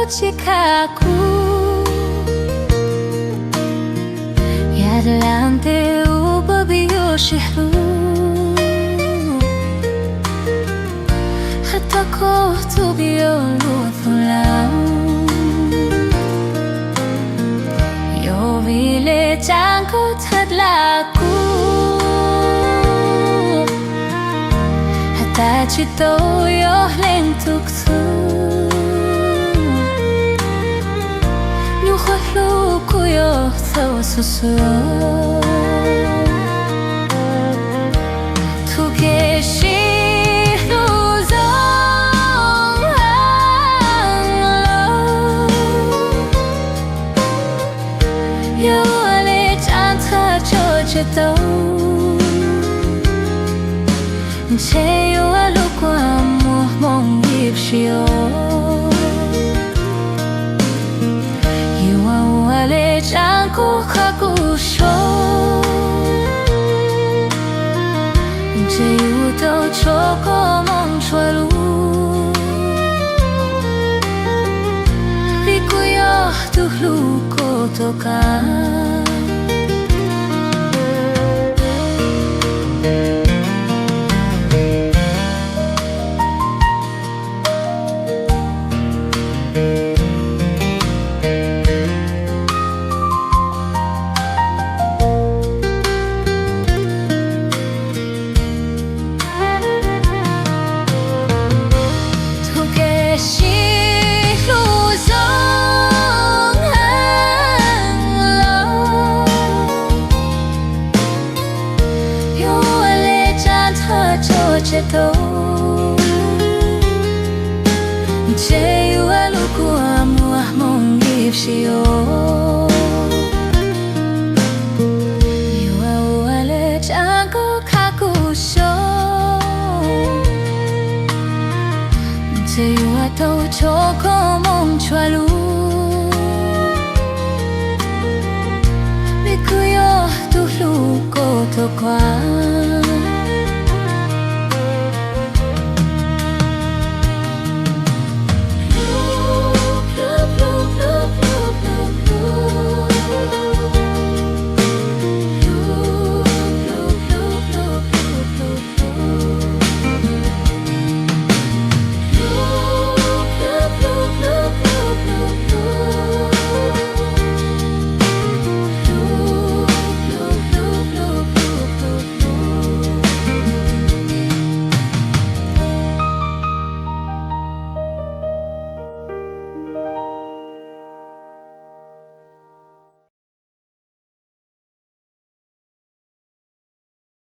uciekaku y adelante ubabiyo shihru hatta kohtubiyo luthulam yo vile chanko tadlaku hatta chito yo lentuktu Kuyo thaw susu Tugeshi luzong hanglo Yo ale chanta chocheto Che yo alukwa mo mong ipshio Wale chanko kakusho Je yuto choko monchwalu Rikuyo tuhlu kotoka Cheto Che yu aluku amu ahmong ipshio Yu awale chanko kakusho Che yu ato choko mong chwalu Mikuyo tuhlu koto kwa